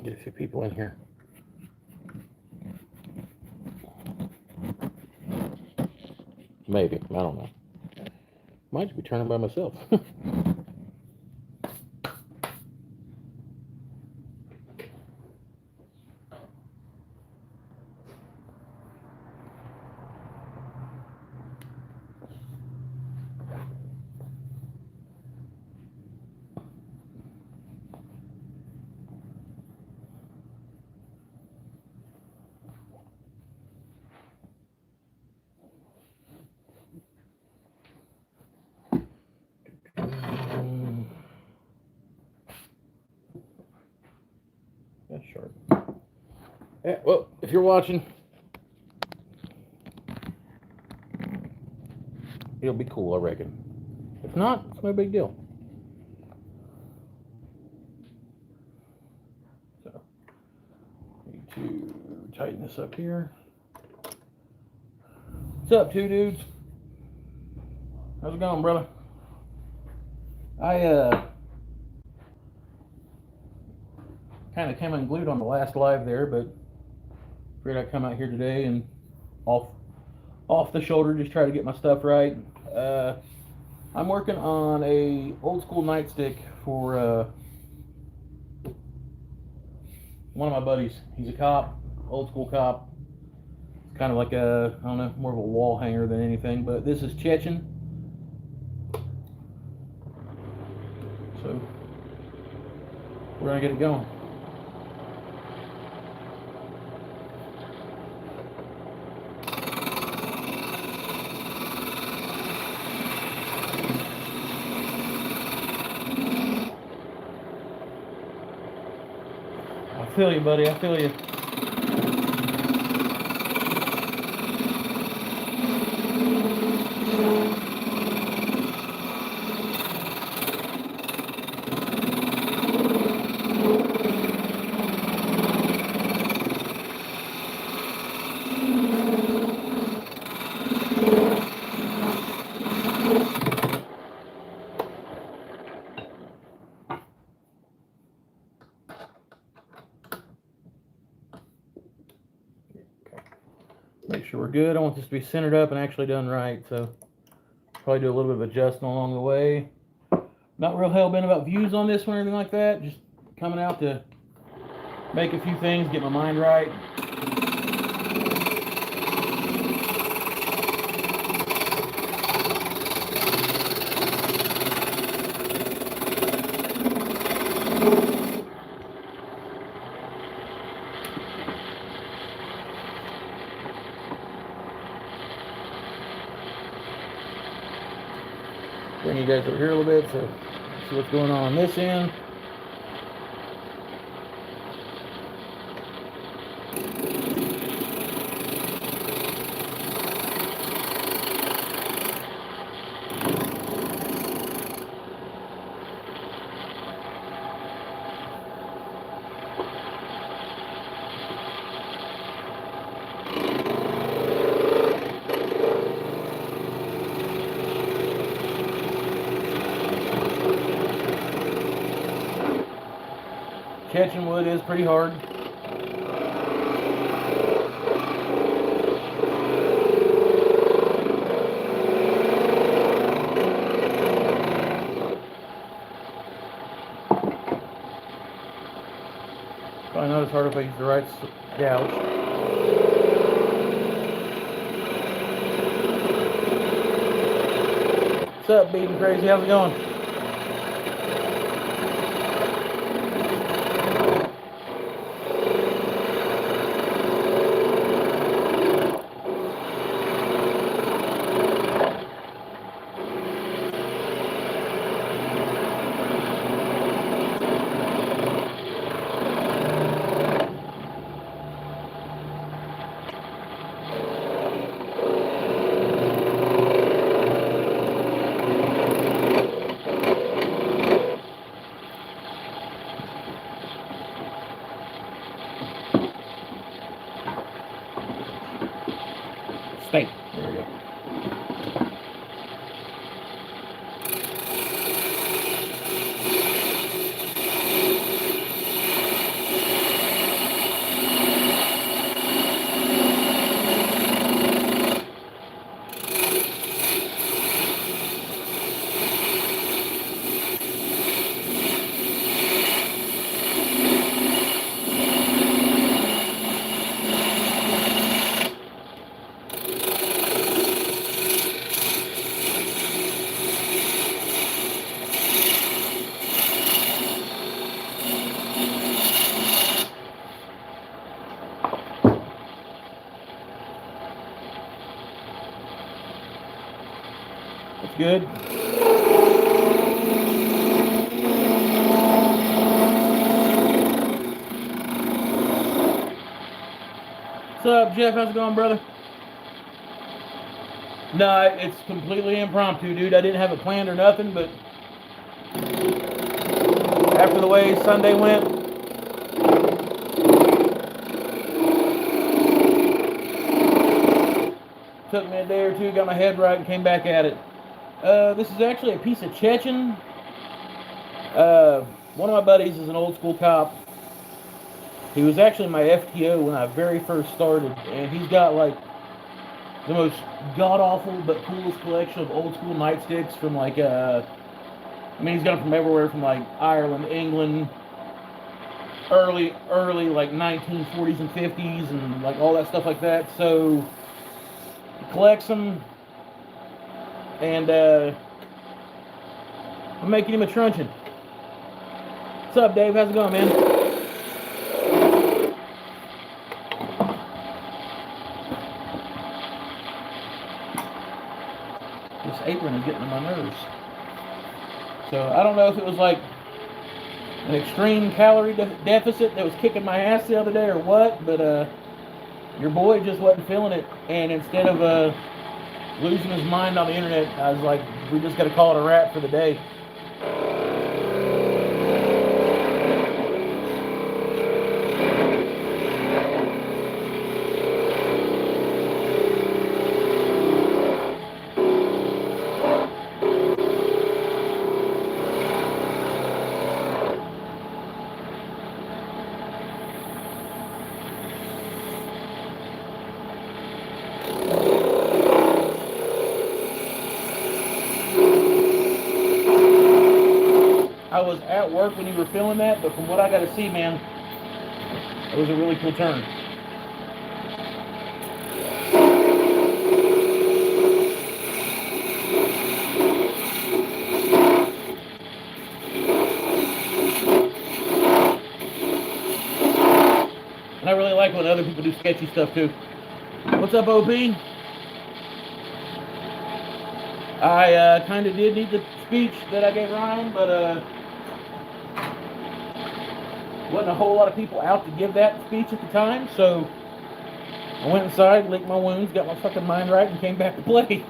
Get a few people in here. Maybe. I don't know. Might just be turning by myself. That's short. Yeah, well, if you're watching, it'll be cool, I reckon. If not, it's no big deal. So, need to tighten this up here. What's up, two dudes? How's it going, brother? I kind of came unglued on the last live there, but figured I'd come out here today and off the shoulder, just try to get my stuff right. I'm working on a old school nightstick for one of my buddies. He's a cop, old school cop. It's kind of like a, I don't know, more of a wall hanger than anything, but this is Chechen. So we're gonna get it going. I feel you, buddy. I feel you. Make sure we're good. I want this to be centered up and actually done right, so probably do a little bit of adjusting along the way. Not real hell-bent about views on this one or anything like that. Just coming out to make a few things, get my mind right. Bring you guys over here a little bit so see what's going on this end. Catching wood is pretty hard. Probably not as hard if I use the right gouge. What's up, Beating Crazy? How's it going? Stay. There we go. Good. What's up, Jeff? How's it going, brother? No, it's completely impromptu, dude. I didn't have it planned or nothing, but after the way Sunday went, took me a day or two, got my head right, and came back at it. This is actually a piece of Chechen. One of my buddies is an old school cop. He was actually my FTO when I very first started, and he's got like the most god-awful but coolest collection of old school nightsticks from like, I mean, he's got them from everywhere, from like Ireland, England, early like 1940s and 50s, and like all that stuff like that. So he collects them, and I'm making him a truncheon. What's up, Dave? How's it going, man? This apron is getting on my nerves. So I don't know if it was like an extreme calorie deficit that was kicking my ass the other day or what, but your boy just wasn't feeling it, and instead of losing his mind on the internet, I was like, we just got to call it a wrap for the day. I was at work when you were filming that, but from what I got to see, man, it was a really cool turn. And I really like when other people do sketchy stuff too. What's up, OP? I kind of did need the speech that I gave Ryan, but wasn't a whole lot of people out to give that speech at the time, so I went inside, licked my wounds, got my fucking mind right, and came back to play.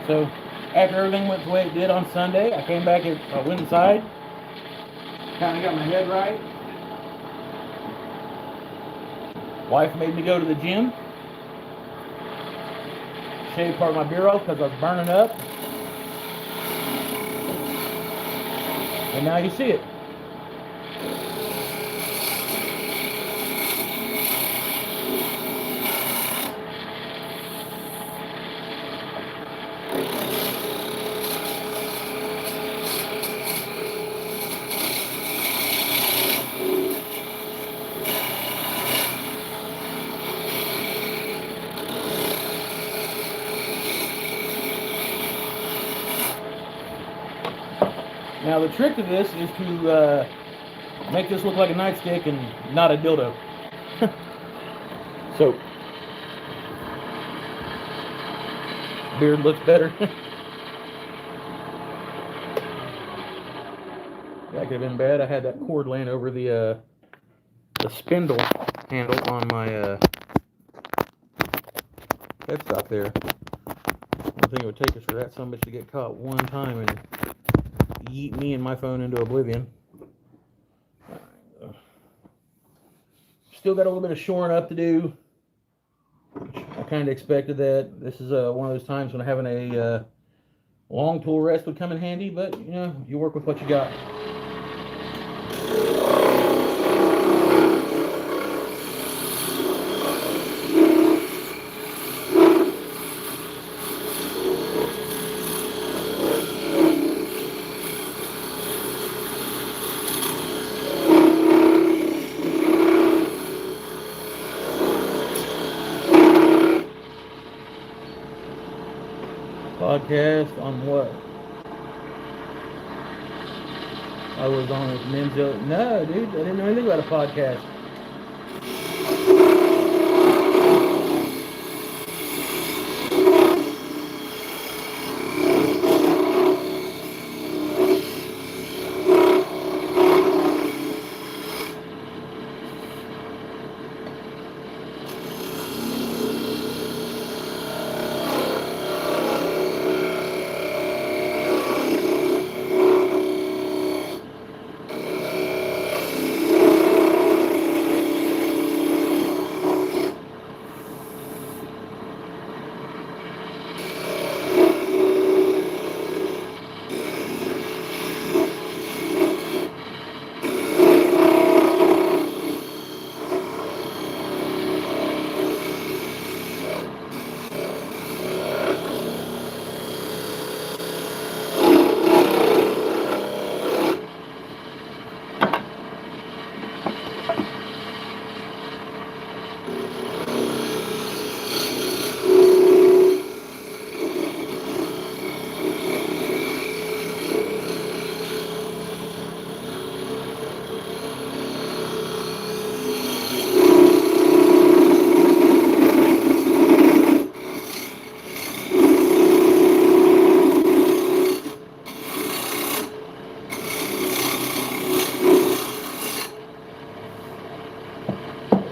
So after everything went the way it did on Sunday, I came back and I went inside, kind of got my head right. Wife made me go to the gym, shaved part of my beard off because I was burning up, and now you see it. Now the trick to this is to make this look like a nightstick and not a dildo. So, beard looks better. That could have been bad. I had that cord laying over the spindle handle on my headstock there. I think it would take us for that sumbitch to get caught one time and yeet me and my phone into oblivion. Still got a little bit of shoring up to do. I kind of expected that. This is one of those times when having a long tool rest would come in handy, but you know, you work with what you got. podcast on what? I was on with Menzo. No, dude, I didn't know anything about a podcast.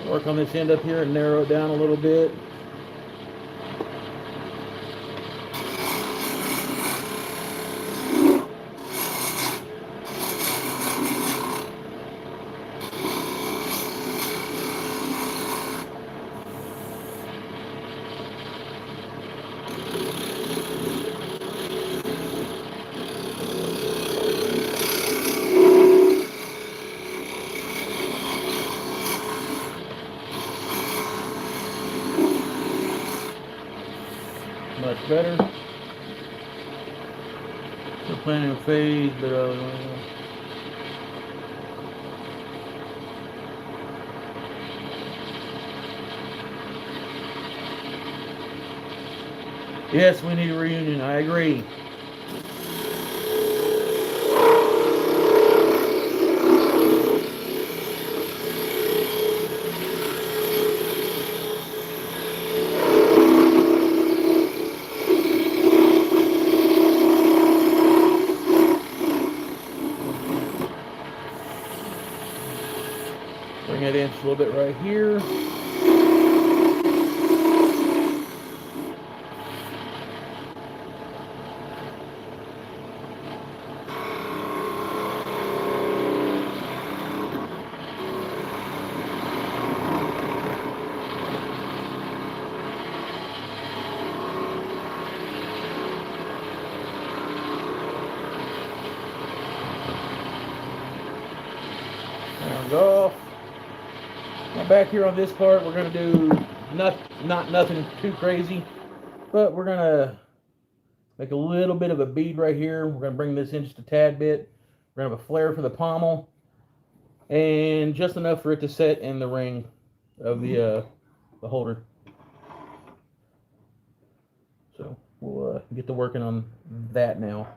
Work on this end up here and narrow it down a little bit. Much better. Still planning a phase, but yes, we need a reunion. I agree. Bring it in a little bit right here. Off. Now back here on this part, we're going to do not nothing too crazy, but we're going to make a little bit of a bead right here. We're going to bring this in just a tad bit. We're going to have a flare for the pommel, and just enough for it to set in the ring of the holder. So we'll get to working on that now.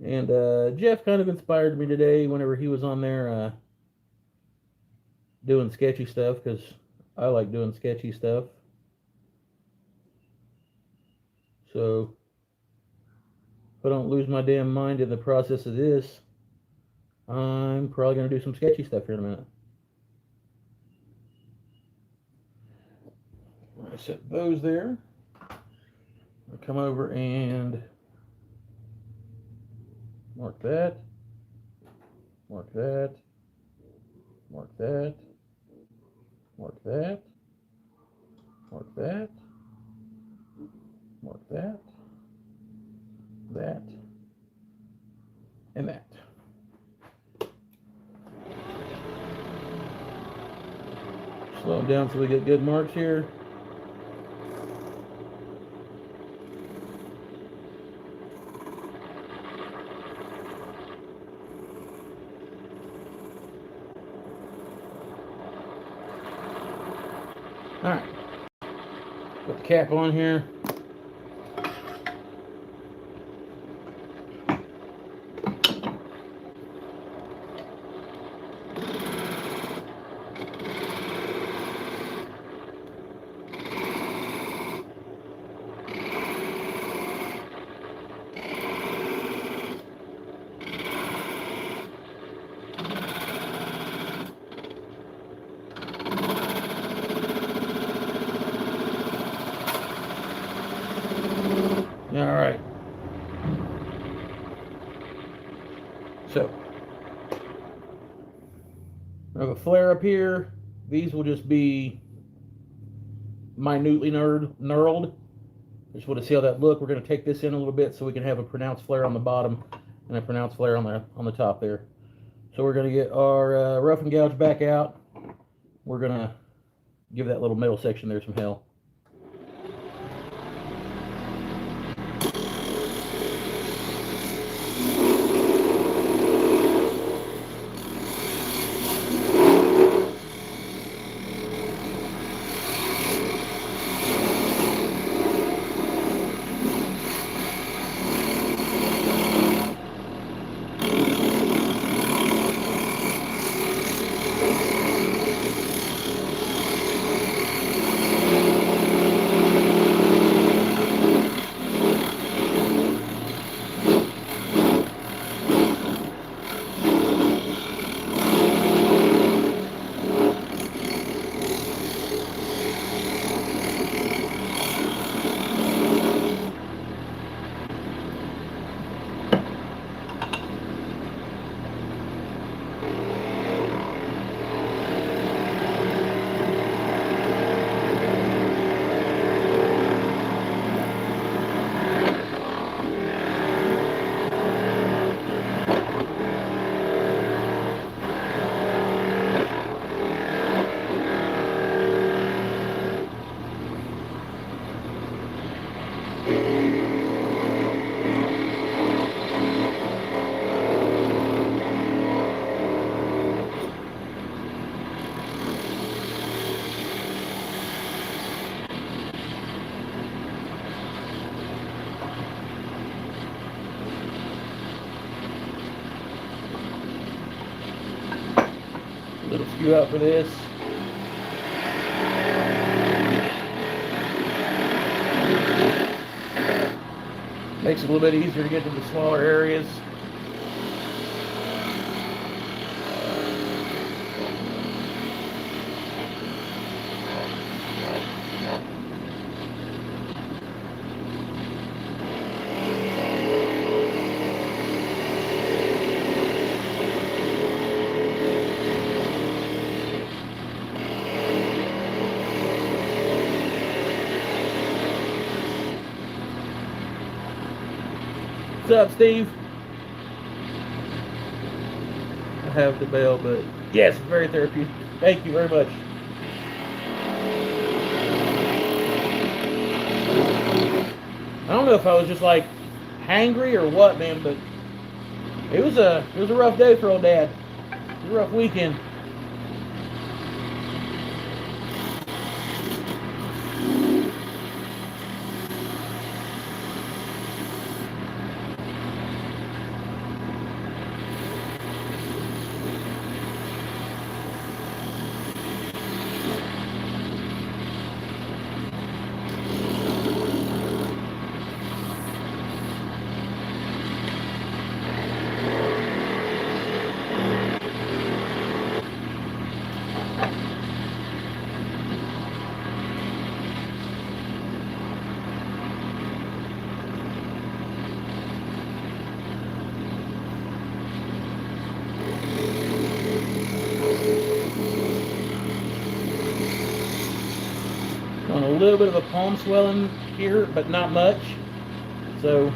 And Jeff kind of inspired me today whenever he was on there doing sketchy stuff, because I like doing sketchy stuff. So if I don't lose my damn mind in the process of this, I'm probably going to do some sketchy stuff here in a minute. I set those there. I'll come over and mark that, mark that, mark that, mark that, mark that, mark that, that, and that. Slow them down so we get good marks here. All right, put the cap on here. All right. So, I have a flare up here. These will just be minutely knurled. I just want to see how that look. We're going to take this in a little bit so we can have a pronounced flare on the bottom and a pronounced flare on the top there. So we're going to get our rough and gouge back out. We're going to give that little middle section there some hell. Little skew out for this. Makes it a little bit easier to get to the smaller areas. What's up, Steve? I have the bell, but yes, very therapeutic. Thank you very much. I don't know if I was just like hangry or what, man, but it was a rough day for old Dad. It was a rough weekend. On a little bit of a palm swelling here, but not much. So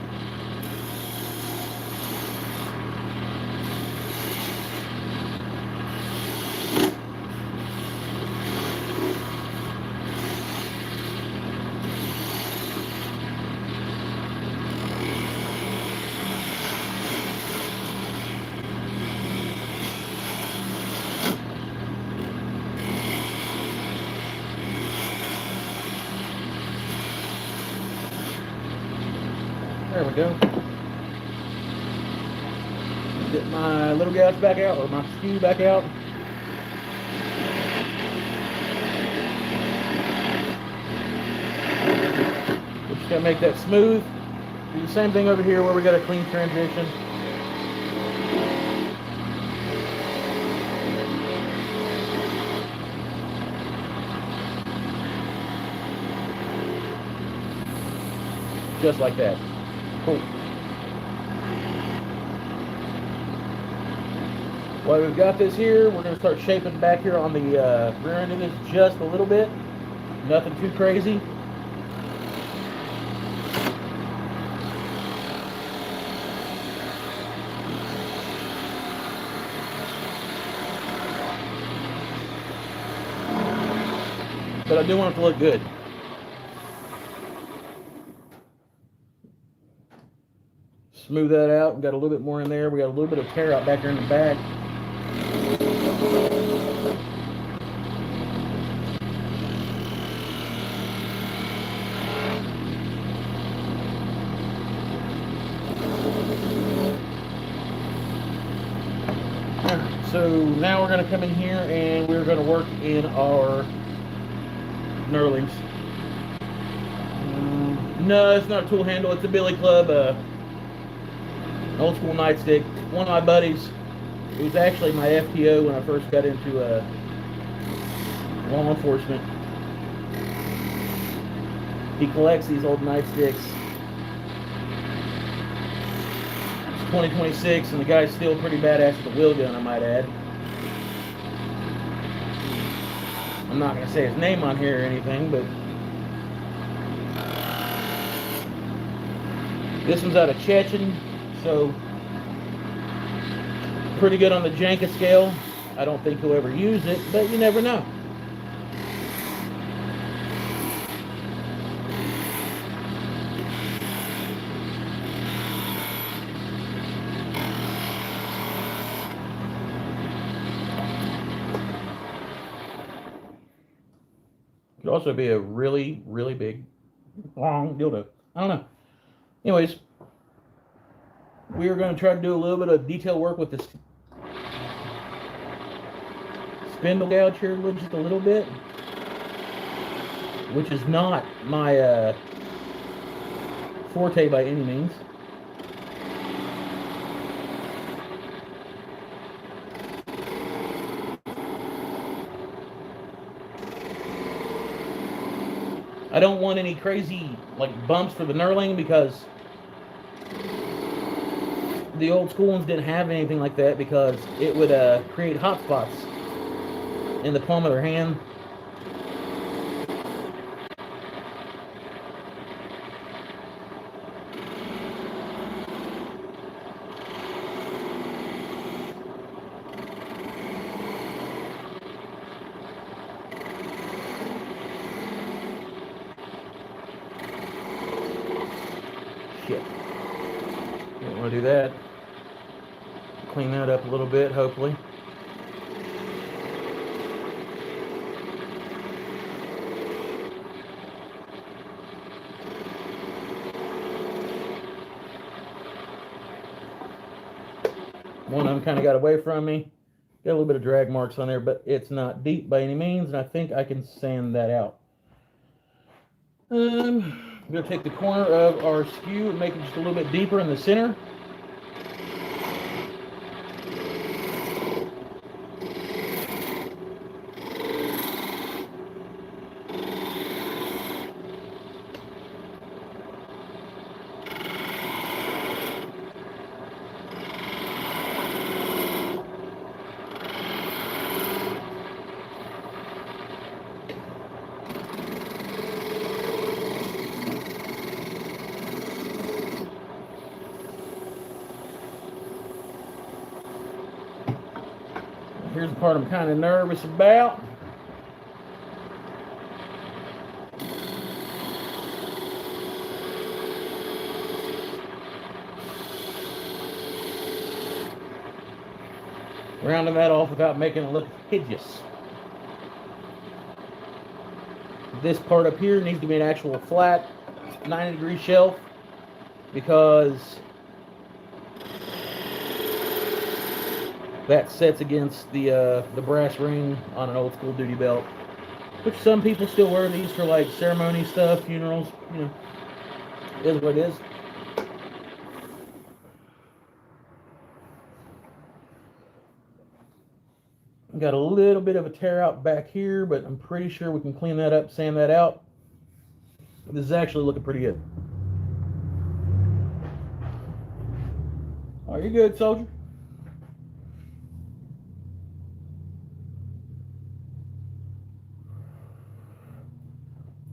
There we go. Get my little gouge back out, or my skew back out. We're just gonna make that smooth. Do the same thing over here where we got a clean transition. Just like that. Cool. While we've got this here, we're going to start shaping back here on the rear end of this just a little bit. Nothing too crazy. But I do want it to look good. Smooth that out. We got a little bit more in there. We got a little bit of tear out back here in the back. So now we're going to come in here and we're going to work in our knurlings. No, it's not a tool handle. It's a billy club. Old school nightstick. One of my buddies, it was actually my FTO when I first got into law enforcement. He collects these old nightsticks. It's 2026 and the guy's still pretty badass with the wheel gun, I might add. I'm not going to say his name on here or anything, but this one's out of Chechen. So, pretty good on the Janka scale. I don't think he'll ever use it, but you never know. Could also be a really, really big, long dildo. I don't know. Anyways. We are going to try to do a little bit of detail work with this spindle gouge here, just a little bit, which is not my forte by any means. I don't want any crazy like bumps for the knurling because the old school ones didn't have anything like that because it would create hot spots in the palm of their hand. Shit. Don't want to do that. Clean that up a little bit, hopefully. One of them kind of got away from me. Got a little bit of drag marks on there, but it's not deep by any means, and I think I can sand that out. I'm going to take the corner of our skew and make it just a little bit deeper in the center. Here's the part I'm kind of nervous about. Rounding that off without making it look hideous. This part up here needs to be an actual flat 90-degree shelf. because that sets against the brass ring on an old school duty belt, which some people still wear these for like ceremony stuff, funerals, you know, is what it is. Got a little bit of a tear out back here, but I'm pretty sure we can clean that up, sand that out. This is actually looking pretty good. Oh, you're good, soldier.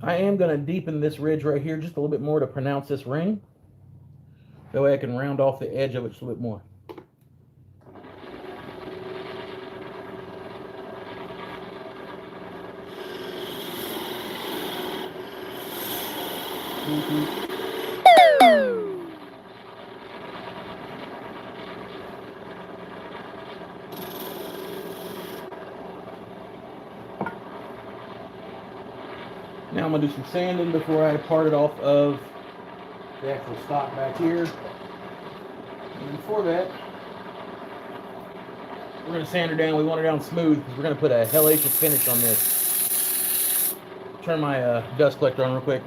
I am going to deepen this ridge right here just a little bit more to pronounce this ring. That way I can round off the edge of it just a little bit more. Now I'm going to do some sanding before I part it off of the actual stock back here. And before that, we're going to sand her down. We want her down smooth because we're going to put a hellacious finish on this. Turn my dust collector on real quick.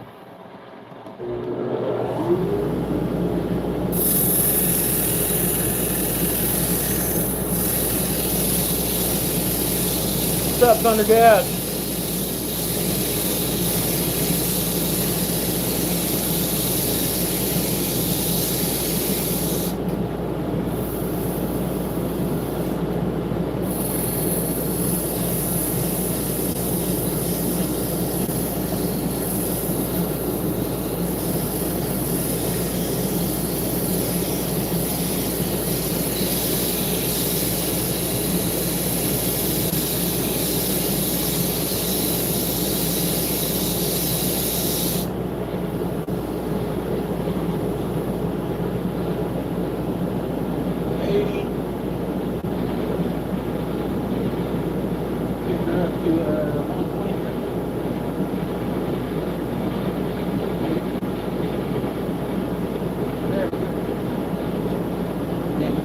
What's up, Thunder Dad?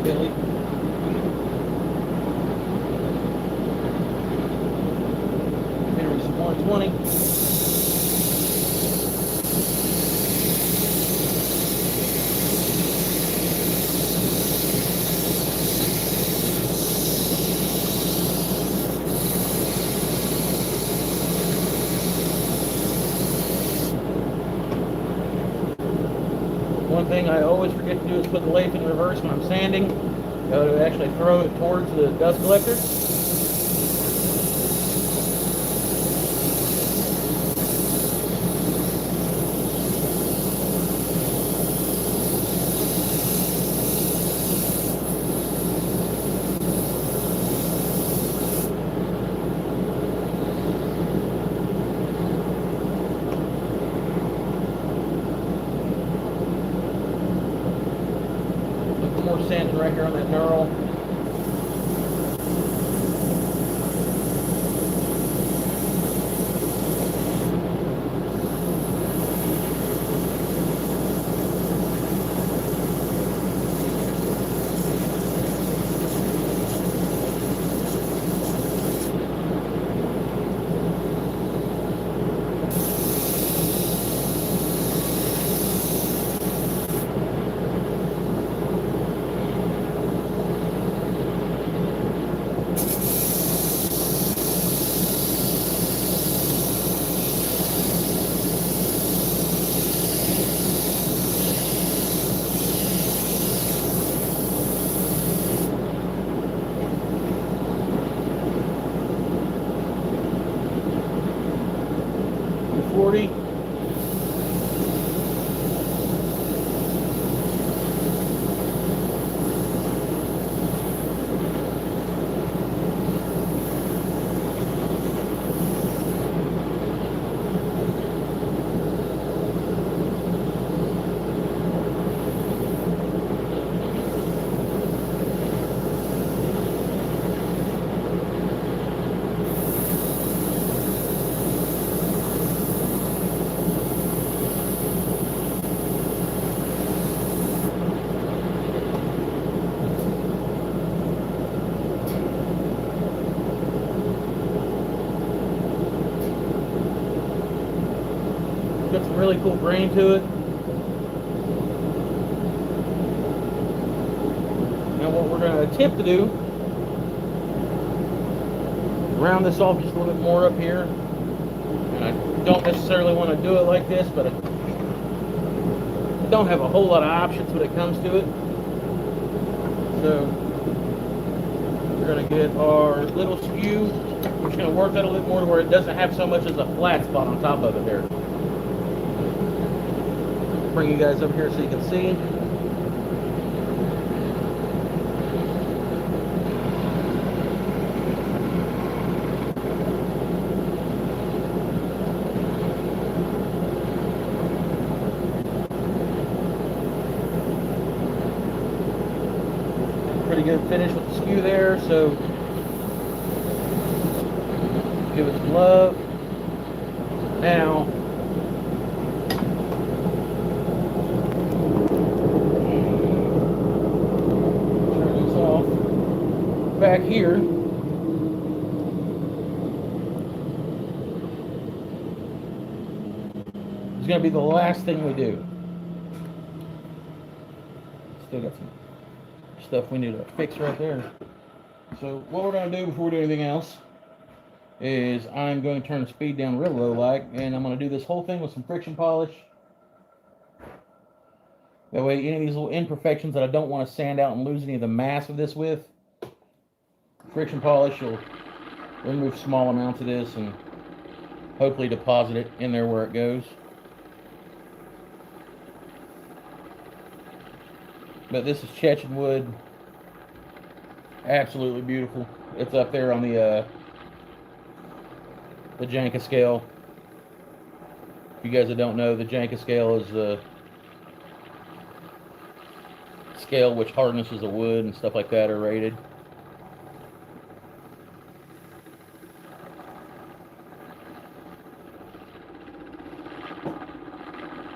Billy. Henry's 120. One thing I always forget to do is put the lathe in reverse when I'm sanding. To actually throw it towards the dust collector. More sanding right here on that knurl. got some really cool grain to it. Now what we're going to attempt to do, round this off just a little bit more up here. And I don't necessarily want to do it like this, but I don't have a whole lot of options when it comes to it. So we're going to get our little skew. We're just going to work that a little more to where it doesn't have so much as a flat spot on top of it there. Bring you guys over here so you can see. Pretty good finish with the skew there, so give it some love. Now, turn this off. Back here, is going to be the last thing we do. Still got some stuff we need to fix right there. So what we're going to do before we do anything else is I'm going to turn the speed down real low like, and I'm going to do this whole thing with some friction polish. That way any of these little imperfections that I don't want to sand out and lose any of the mass of this with, friction polish will remove small amounts of this and hopefully deposit it in there where it goes. But this is Chechen wood. Absolutely beautiful. It's up there on the Janka scale. If you guys that don't know, the Janka scale is the scale which hardnesses of wood and stuff like that are rated.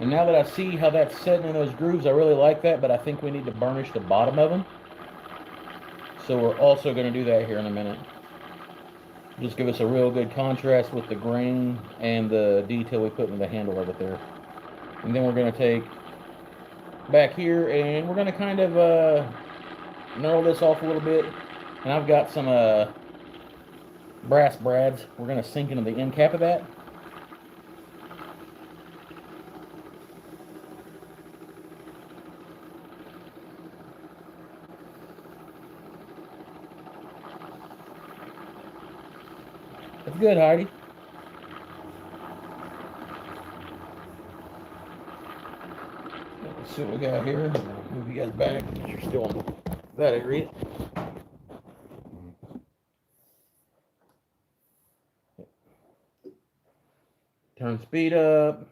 And now that I see how that's setting in those grooves, I really like that, but I think we need to burnish the bottom of them. So we're also going to do that here in a minute. Just give us a real good contrast with the grain and the detail we put in the handle of it there. And then we're going to take back here and we're going to kind of knurl this off a little bit. And I've got some brass brads. We're going to sink into the end cap of that. That's good, Heidi. Let's see what we got here. Move you guys back. You're still on that area. Turn speed up.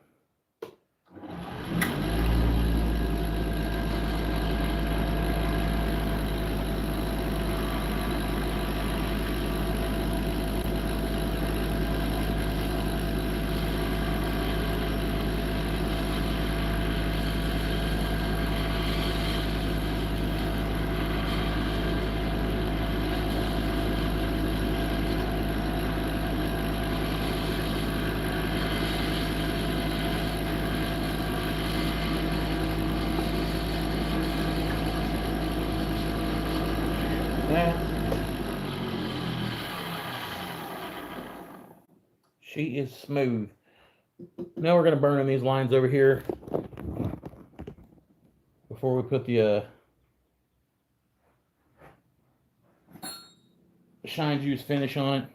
She is smooth. Now we're going to burn in these lines over here before we put the shine juice finish on it.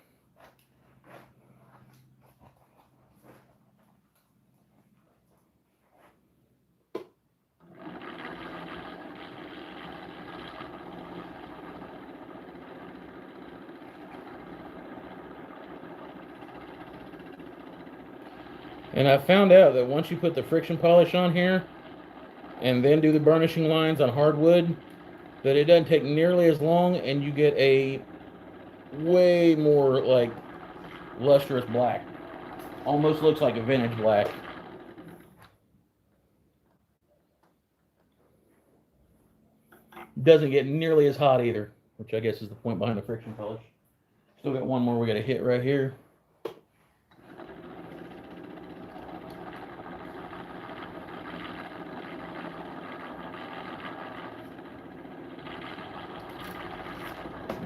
And I found out that once you put the friction polish on here and then do the burnishing lines on hardwood, that it doesn't take nearly as long and you get a way more like lustrous black. Almost looks like a vintage black. Doesn't get nearly as hot either, which I guess is the point behind the friction polish. Still got one more we got to hit right here.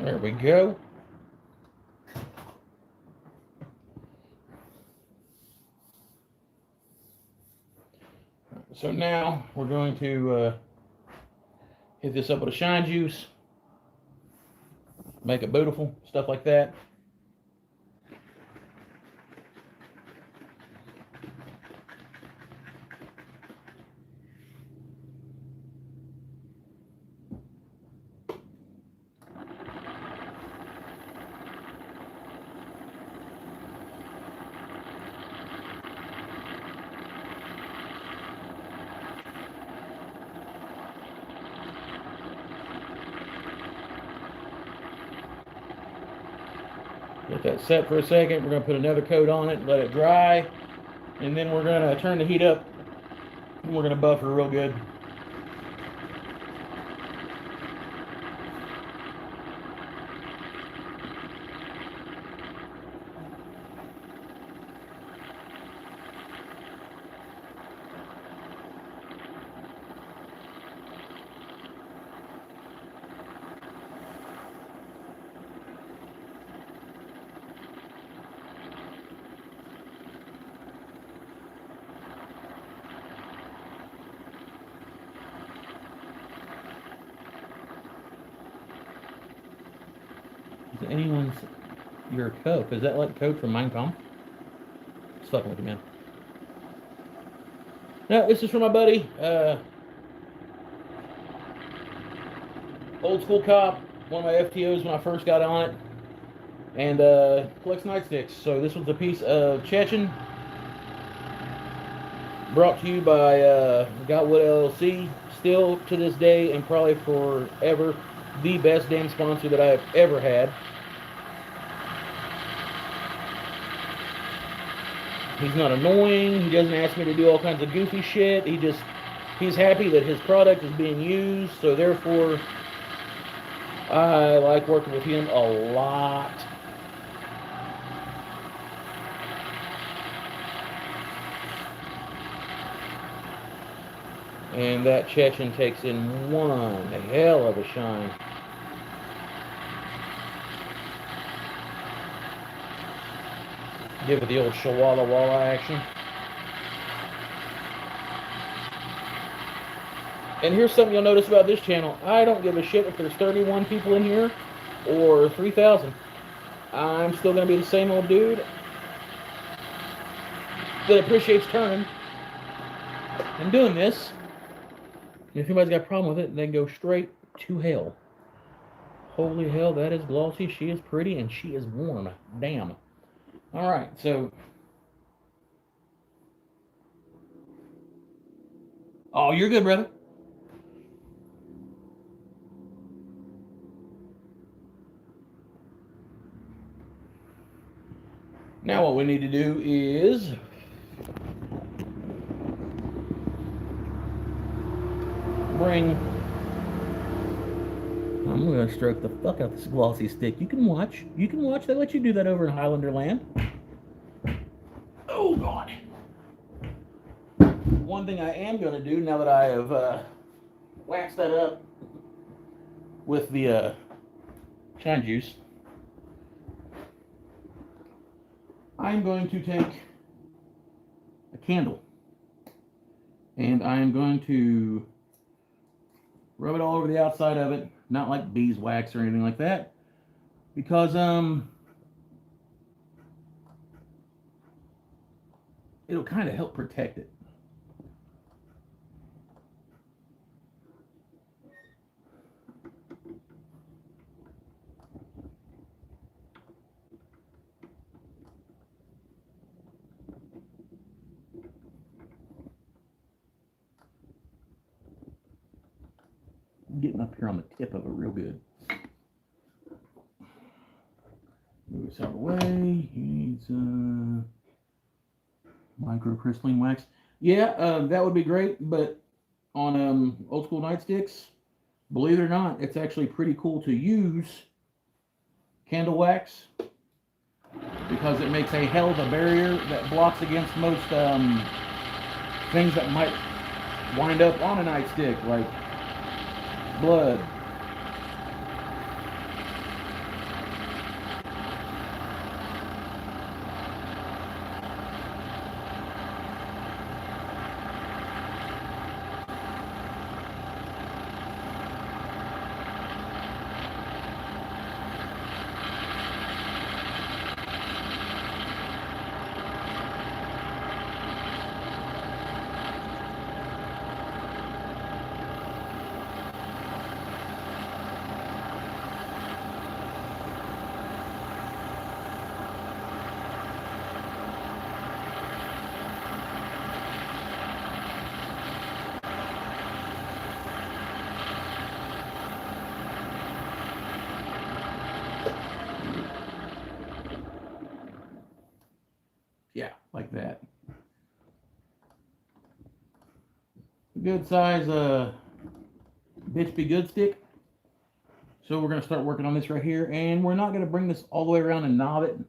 There we go. So now we're going to hit this up with a shine juice, make it beautiful, stuff like that. Let that set for a second. We're going to put another coat on it, let it dry, and then we're going to turn the heat up, and we're going to buffer real good. Is anyone's your Coke? Is that like code from Mein Kampf? Just fucking with you, man. No, this is from my buddy, old school cop, one of my FTOs when I first got on it, and collects nightsticks. So this was a piece of Chechen, brought to you by Gotwood LLC. Still to this day, and probably forever, the best damn sponsor that I've ever had. He's not annoying. He doesn't ask me to do all kinds of goofy shit. He's happy that his product is being used. So therefore, I like working with him a lot. And that Chechen takes in one hell of a shine. Give it the old Shawala Walla action. And here's something you'll notice about this channel. I don't give a shit if there's 31 people in here or 3,000. I'm still going to be the same old dude that appreciates turning and doing this. If anybody's got a problem with it, then go straight to hell. Holy hell, that is glossy. She is pretty and she is warm. Damn. All right, so. Oh, you're good, brother. Now what we need to do is I'm going to stroke the fuck out this glossy stick. You can watch. You can watch. They let you do that over in Highlander land. Oh, God. One thing I am going to do now that I have waxed that up with the shine juice, I'm going to take a candle and I'm going to rub it all over the outside of it, not like beeswax or anything like that, because it'll kind of help protect it. Getting up here on the tip of it real good. Move this out of the way. He needs microcrystalline wax. Yeah, that would be great, but on old school nightsticks, believe it or not, it's actually pretty cool to use candle wax because it makes a hell of a barrier that blocks against most things that might wind up on a nightstick, like blood, Yeah, like that. Good size bitch be good stick. So we're going to start working on this right here, and we're not going to bring this all the way around and knob it.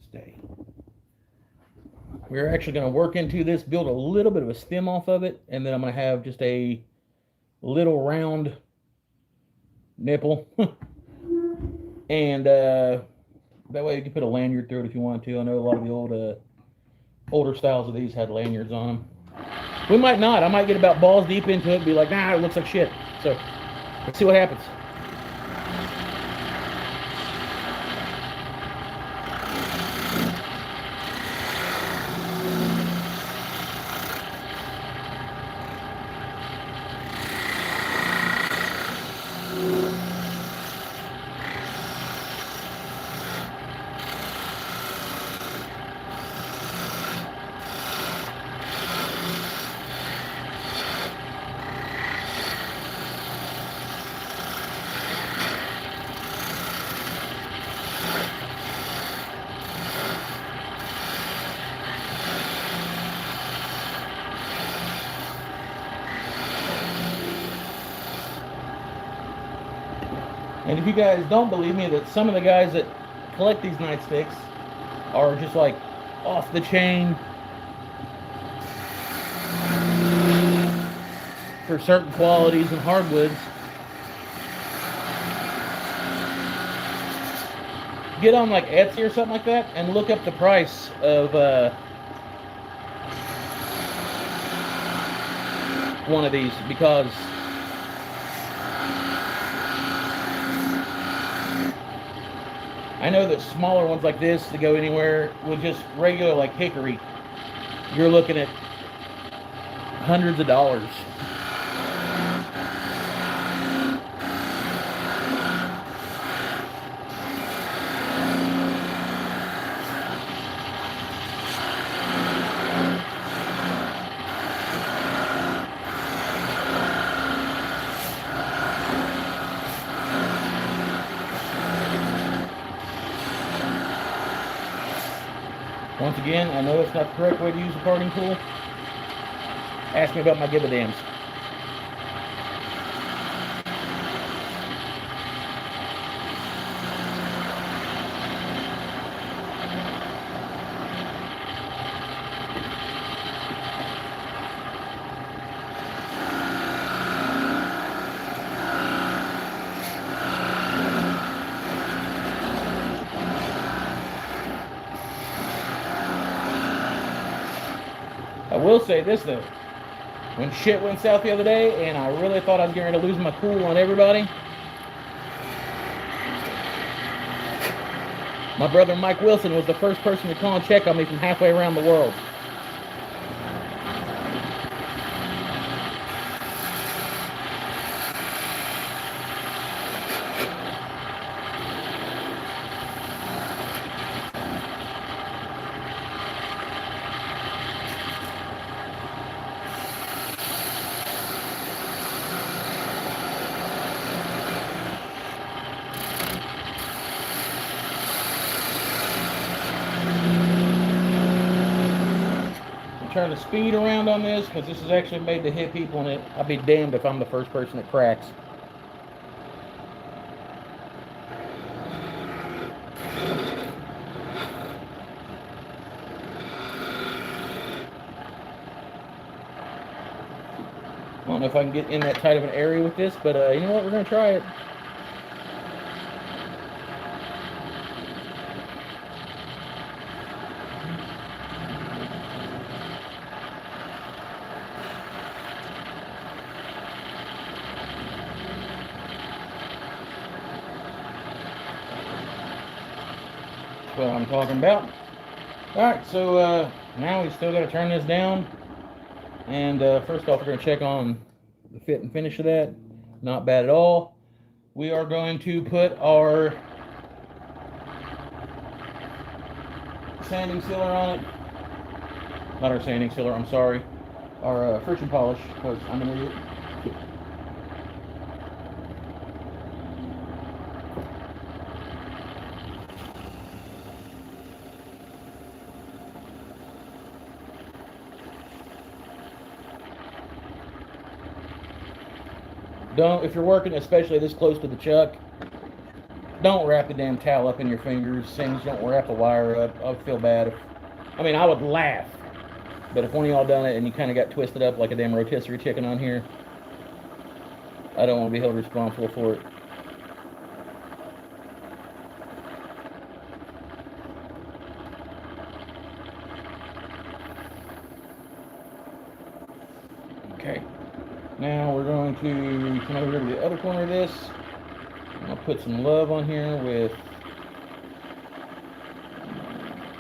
Stay. We're actually going to work into this, build a little bit of a stem off of it, and then I'm going to have just a little round nipple. And that way you can put a lanyard through it if you want to. I know a lot of the older styles of these had lanyards on them. We might not. I might get about balls deep into it and be like, nah, it looks like shit. So let's see what happens. And if you guys don't believe me that some of the guys that collect these nightsticks are just like off the chain for certain qualities and hardwoods, get on like Etsy or something like that and look up the price of one of these, because I know that smaller ones like this to go anywhere with just regular like hickory, you're looking at hundreds of dollars. Once again, I know it's not the correct way to use a parting tool. Ask me about my give-a-dams. I will say this though, when shit went south the other day and I really thought I was getting ready to lose my cool on everybody, my brother Mike Wilson was the first person to call and check on me from halfway around the world. Trying to speed around on this because this is actually made to hit people, and I'll be damned if I'm the first person that cracks. I don't know if I can get in that tight of an area with this, but you know what, we're going to try it. What I'm talking about. Alright, so now we still got to turn this down, and first off we're going to check on the fit and finish of that. Not bad at all. We are going to put our sanding sealer on it. Not our sanding sealer, I'm sorry. Our friction polish, because I'm an idiot. Don't, if you're working especially this close to the chuck, don't wrap the damn towel up in your fingers. Things don't wrap the wire up. I would feel bad if, I mean, I would laugh. But if one of y'all done it and you kind of got twisted up like a damn rotisserie chicken on here, I don't want to be held responsible for it. Okay. Now we're going to come over to the other corner of this. I'll put some love on here with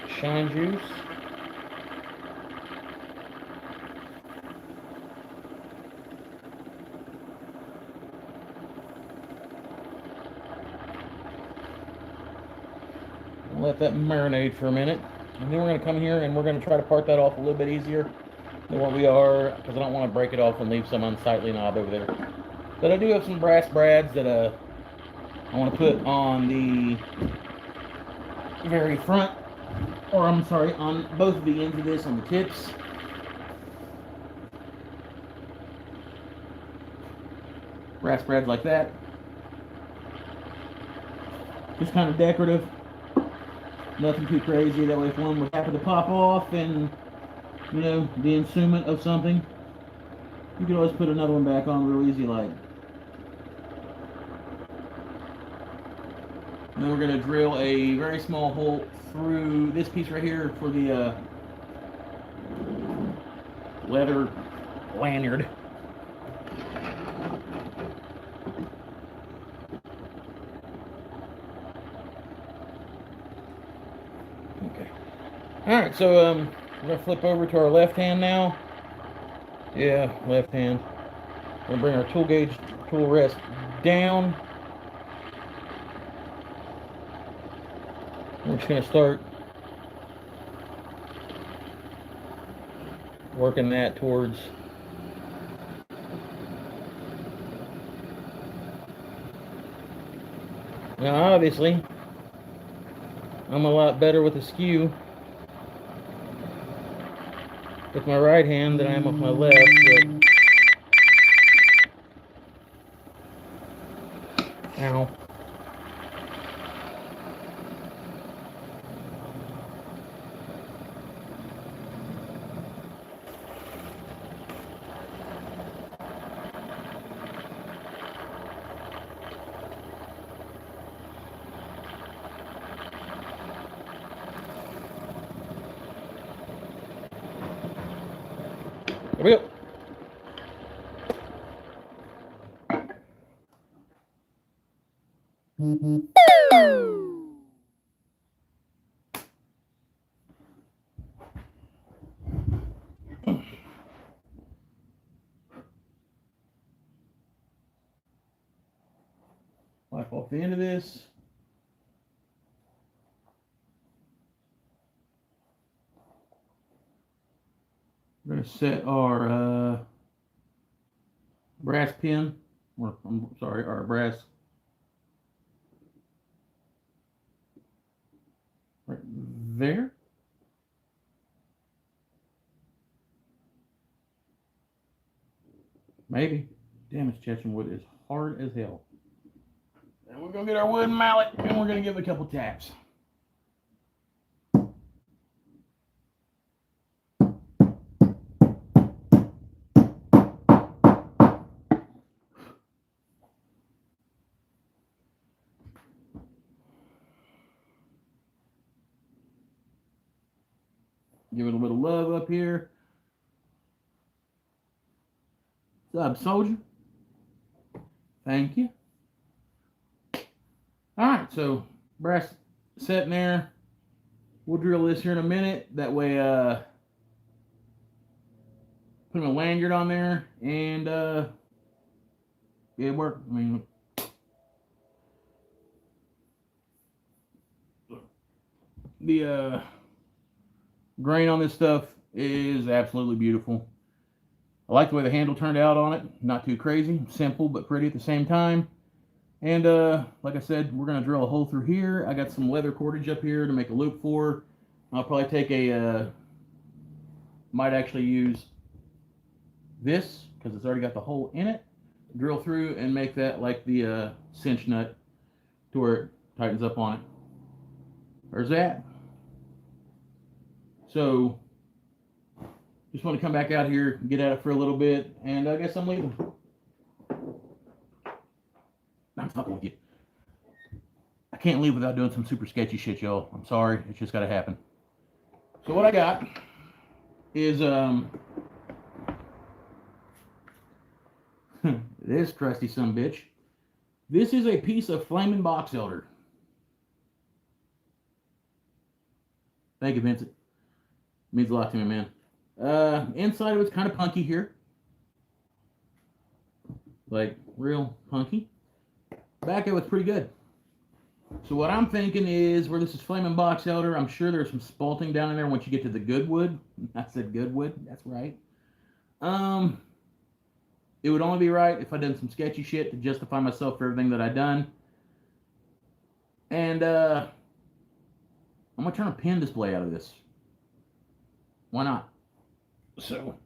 shine juice. Let that marinate for a minute. And then we're going to come here and we're going to try to part that off a little bit easier than what we are, because I don't want to break it off and leave some unsightly knob over there. But I do have some brass brads that I want to put on the very front, or I'm sorry, on both of the ends of this, on the tips. Brass brads like that. Just kind of decorative. Nothing too crazy. That way if one would happen to pop off and, you know, the ensuement of something, you can always put another one back on real easy like. And then we're going to drill a very small hole through this piece right here for the leather lanyard. Okay. Alright, so we're going to flip over to our left hand now. Yeah, left hand. We're going to bring our tool gauge, tool rest down. We're just going to start working that towards now. Obviously, I'm a lot better with a skew with my right hand than I am with my left. But ow. There we go. Wipe off the end of this. We're going to set our brass pin, or I'm sorry, our brass right there. Maybe. Damn, this Chechen wood is hard as hell. And we're going to get our wooden mallet and we're going to give it a couple taps. Give it a little love up here. What's up, soldier? Thank you. Alright, so brass sitting there. We'll drill this here in a minute. That way, put a lanyard on there and it worked. I mean, the grain on this stuff is absolutely beautiful. I like the way the handle turned out on it. Not too crazy, simple but pretty at the same time. And like I said, we're going to drill a hole through here. I got some leather cordage up here to make a loop for. I'll probably take a, might actually use this because it's already got the hole in it. drill through and make that like the cinch nut to where it tightens up on it. There's that. So just want to come back out here, get at it for a little bit, and I guess I'm leaving. I'm fucking with you. I can't leave without doing some super sketchy shit, y'all. I'm sorry. It's just got to happen. So what I got is this crusty sumbitch. This is a piece of flaming box elder. Thank you, Vincent. It means a lot to me, man. Inside of it's kind of punky here. Like, real punky. Back of it's pretty good. So what I'm thinking is, where this is flaming box elder, I'm sure there's some spalting down in there once you get to the good wood. I said good wood, that's right. It would only be right if I done some sketchy shit to justify myself for everything that I done. And I'm gonna turn a pin display out of this. Why not? So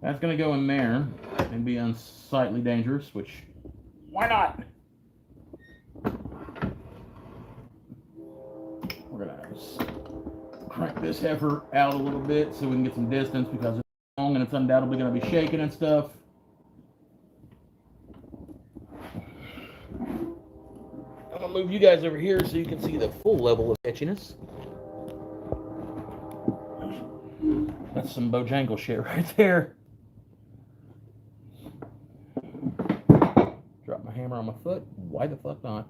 that's gonna go in there and be unsightly dangerous, which why not? We're gonna just crank this heifer out a little bit so we can get some distance, because it's long and it's undoubtedly gonna be shaking and stuff. I'm gonna move you guys over here so you can see the full level of sketchiness. That's some Bojangle shit right there. Drop my hammer on my foot. Why the fuck not?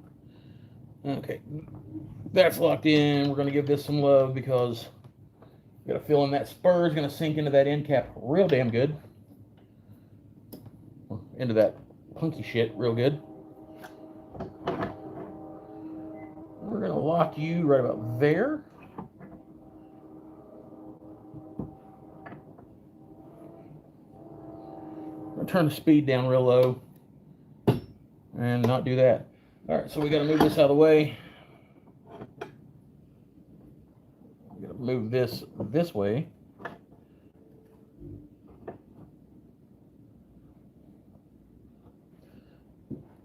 Okay, that's locked in. We're gonna give this some love because I got a feeling that spur is gonna sink into that end cap real damn good. Or into that punky shit real good. We're gonna lock you right about there. Turn the speed down real low and not do that. All right, so we got to move this out of the way. We got to move this way.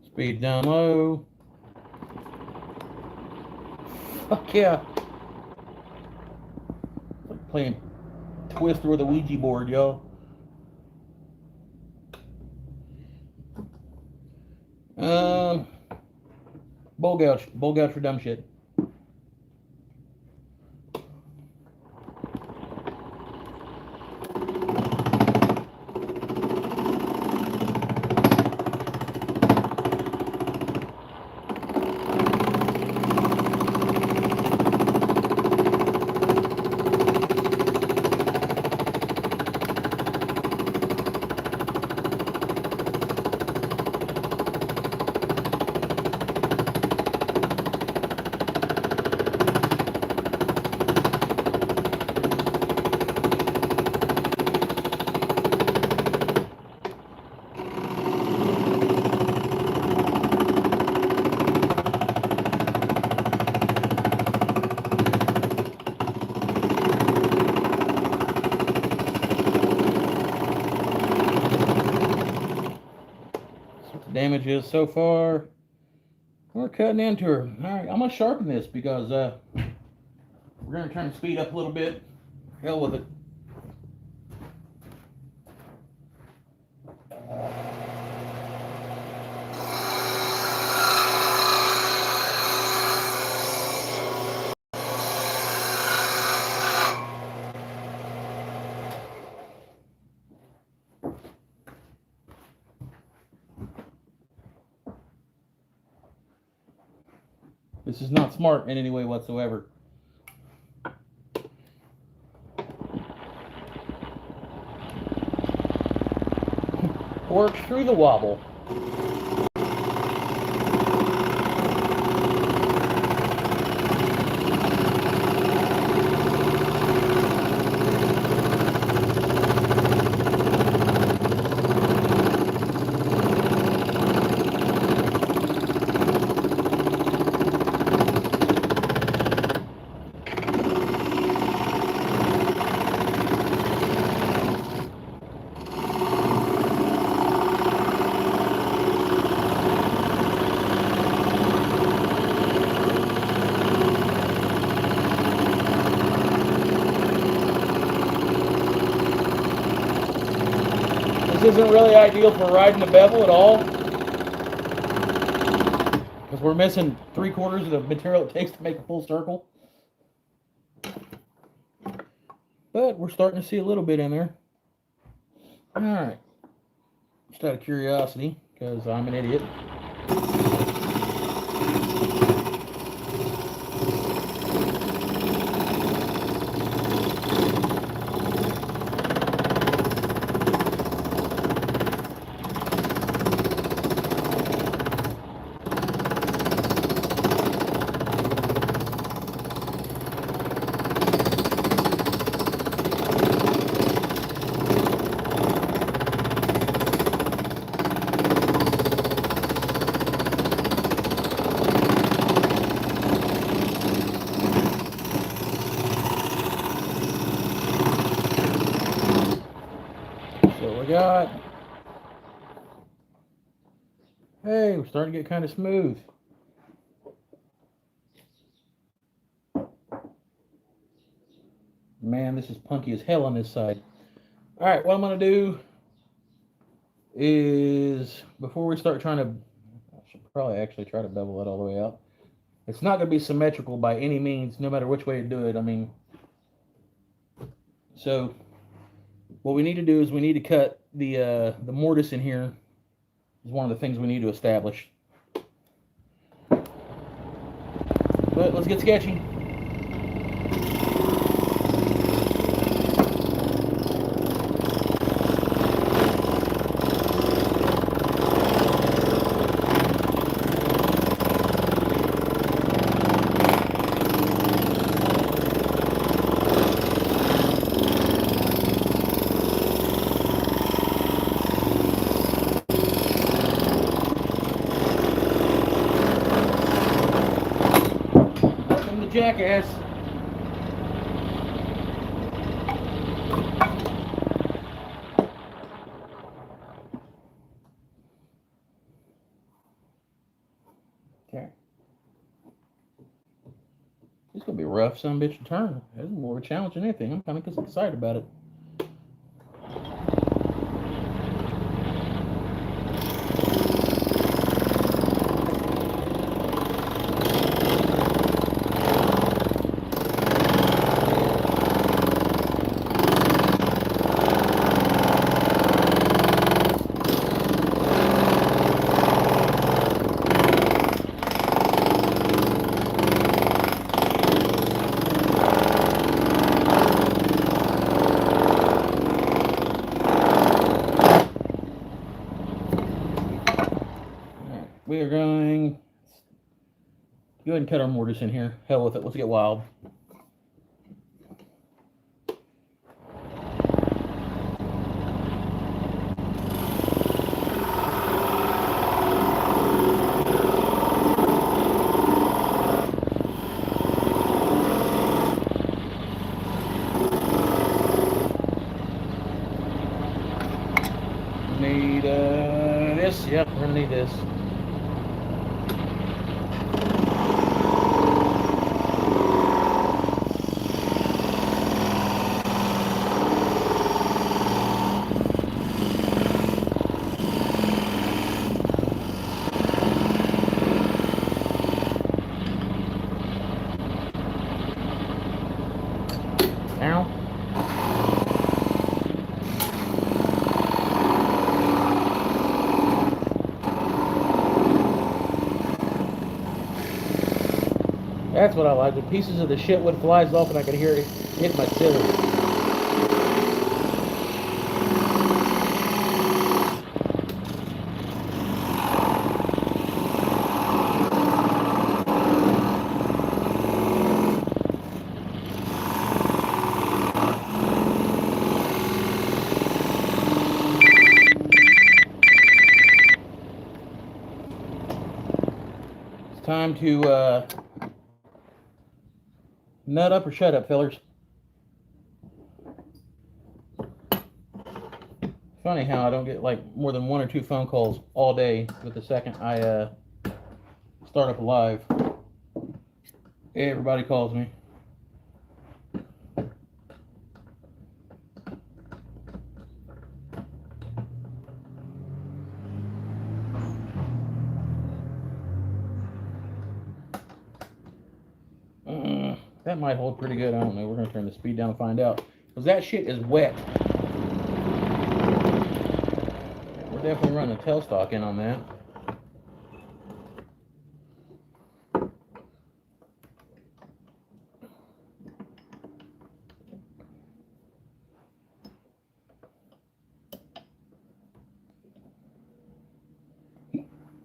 Speed down low. Fuck yeah. Like playing Twister with a Ouija board, y'all. Bowl gouge for dumb shit. Damage is so far. We're cutting into her. All right, I'm gonna sharpen this because we're gonna turn the speed up a little bit. Hell with it. This is not smart in any way whatsoever. Works through the wobble. This isn't really ideal for riding the bevel at all, because we're missing 3/4 of the material it takes to make a full circle. But we're starting to see a little bit in there. Alright. Just out of curiosity, because I'm an idiot. Hey, we're starting to get kind of smooth. Man, this is punky as hell on this side. Alright, what I'm going to do is, before we start trying to, I should probably actually try to bevel it all the way out. It's not going to be symmetrical by any means, no matter which way you do it. I mean, so what we need to do is we need to cut the mortise in here. Is one of the things we need to establish. But let's get sketchy. Jackass. Okay. It's gonna be a rough son of a bitch to turn. It's more of a challenge than anything. I'm kind of excited about it. We are going to go ahead and cut our mortise in here. Hell with it. Let's get wild. Need this. Yep, we're going to need this. Ow. That's what I like. The pieces of the shit wood flies off and I can hear it hit my scissors. Time to nut up or shut up, fellers. Funny how I don't get like more than 1 or 2 phone calls all day, but the second I start up a live, everybody calls me. That might hold pretty good. I don't know. We're going to turn the speed down and find out. Because that shit is wet. We're definitely running a tailstock in on that.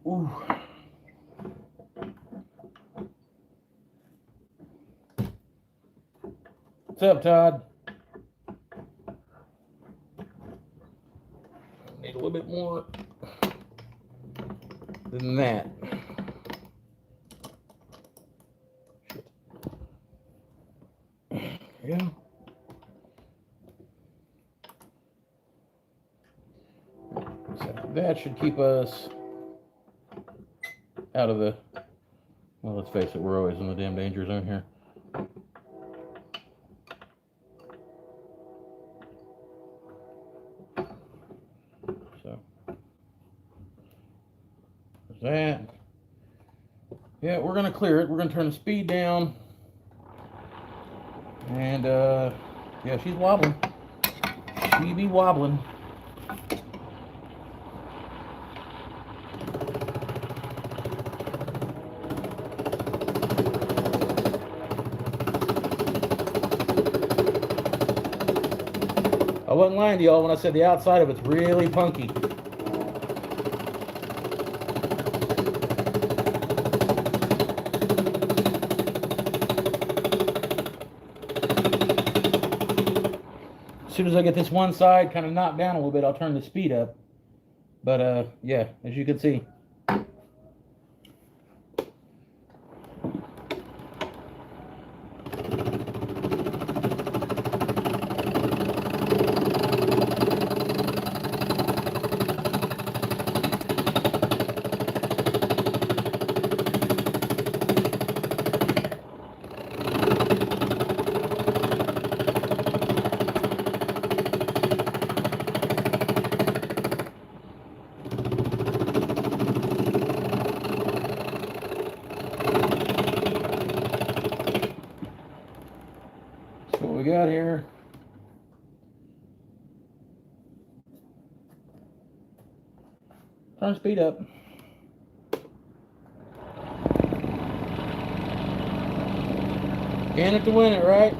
Ooh. What's up, Todd? Need a little bit more than that. Yeah. So that should keep us out of the, well, let's face it, we're always in the damn danger zone here. So there's that. Yeah, we're gonna clear it. We're gonna turn the speed down. And yeah, she's wobbling. She be wobbling. I wasn't lying to y'all when I said the outside of it's really punky. As soon as I get this one side kind of knocked down a little bit, I'll turn the speed up. But yeah, as you can see. What we got here? Turn speed up. In it to win it, right?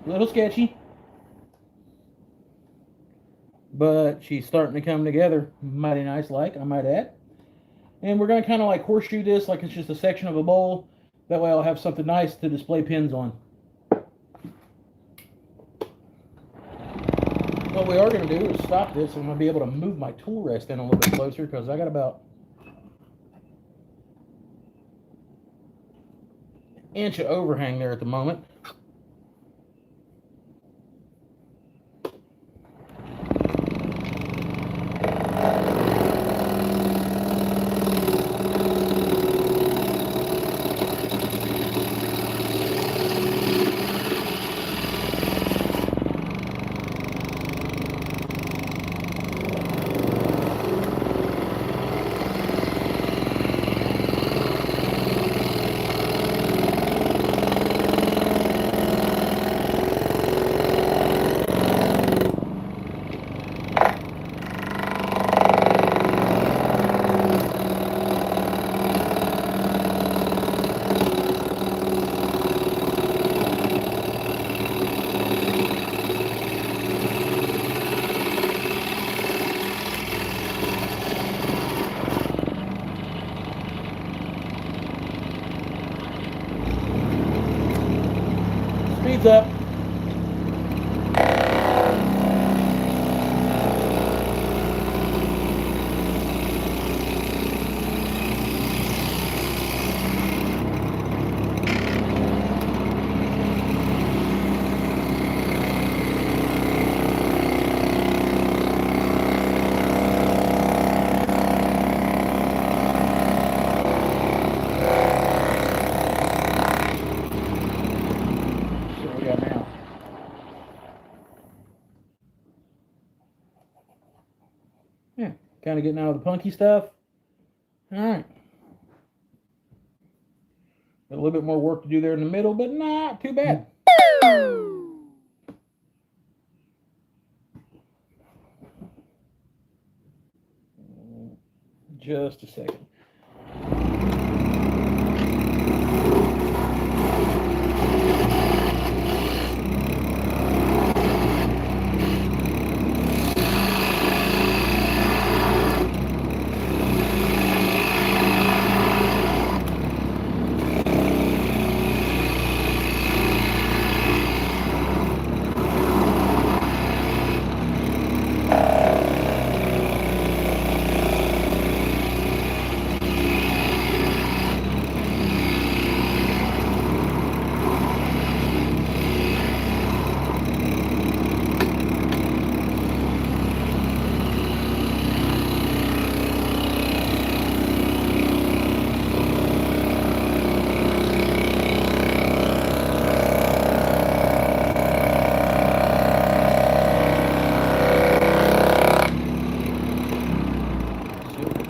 Little sketchy, but she's starting to come together mighty nice, like I might add. And we're going to kind of like horseshoe this like it's just a section of a bowl. That way I'll have something nice to display pins on. What we are going to do is stop this. I'm going to be able to move my tool rest in a little bit closer because I got about an inch of overhang there at the moment. Speeds up. Yeah, kind of getting out of the punky stuff. All right. A little bit more work to do there in the middle, but not too bad. Just a second.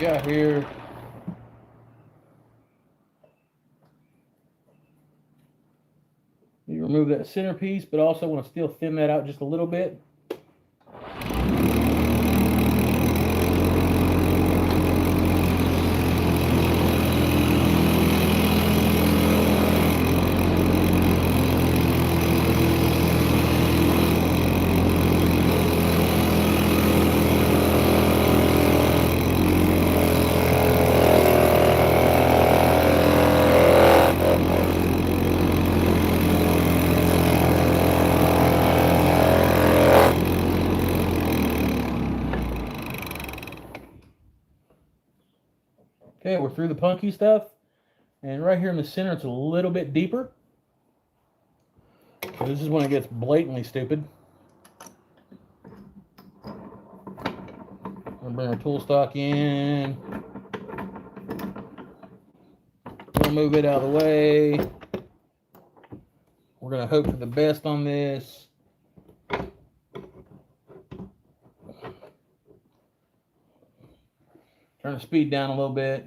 Got here. You remove that centerpiece, but also want to still thin that out just a little bit. Okay, we're through the punky stuff. And right here in the center, it's a little bit deeper. So this is when it gets blatantly stupid. We'll bring our tool stock in. We'll move it out of the way. We're going to hope for the best on this. Turn the speed down a little bit.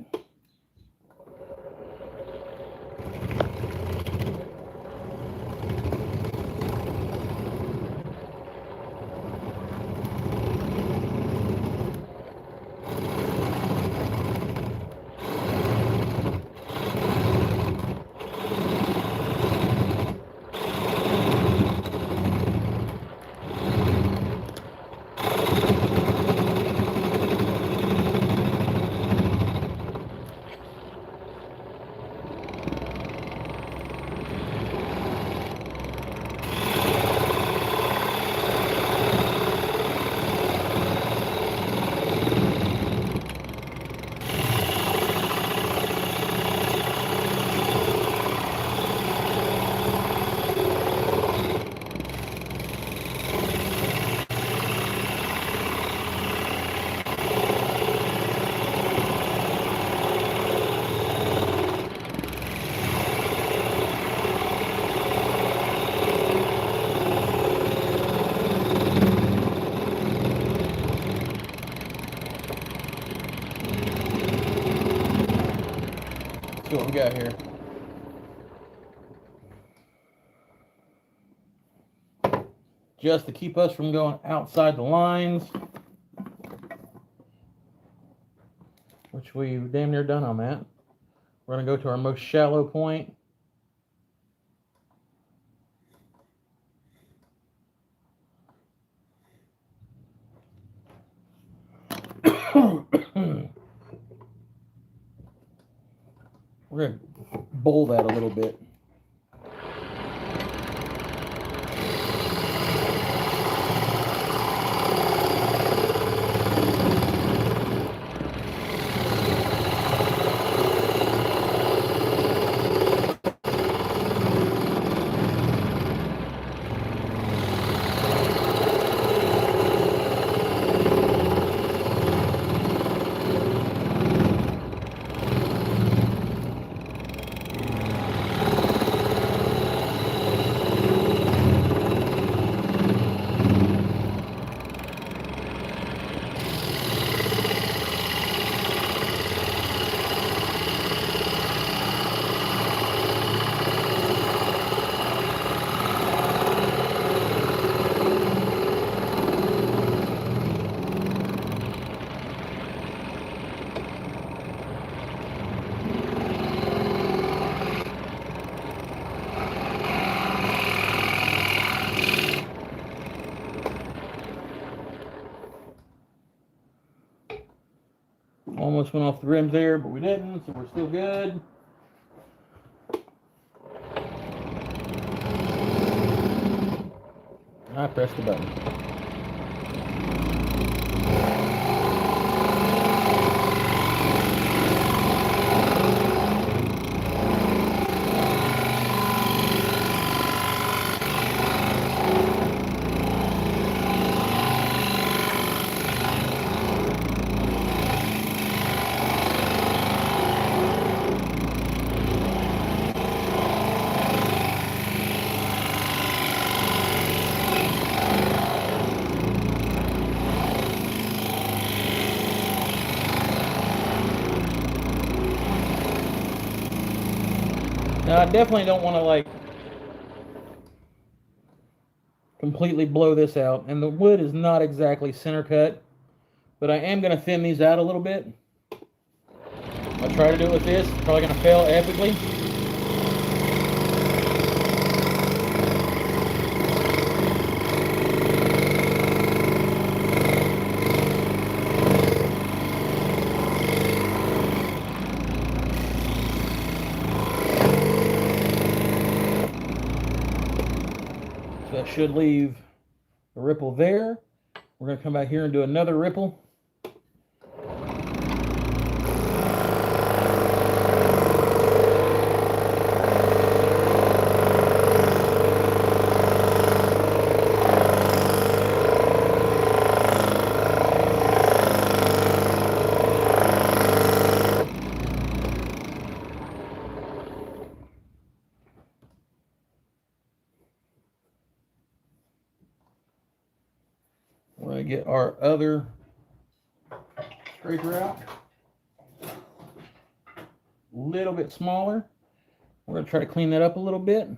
See what we got here. Just to keep us from going outside the lines, which we've damn near done on that. We're going to go to our most shallow point. We're going to bowl that a little bit. almost went off the rims there, but we didn't, so we're still good. I pressed the button. Now, I definitely don't want to like completely blow this out, and the wood is not exactly center cut, but I am going to thin these out a little bit. I'll try to do it with this. It's probably going to fail epically. So that should leave a ripple there. We're going to come back here and do another ripple. We're going to get our other scraper out. A little bit smaller. We're going to try to clean that up a little bit.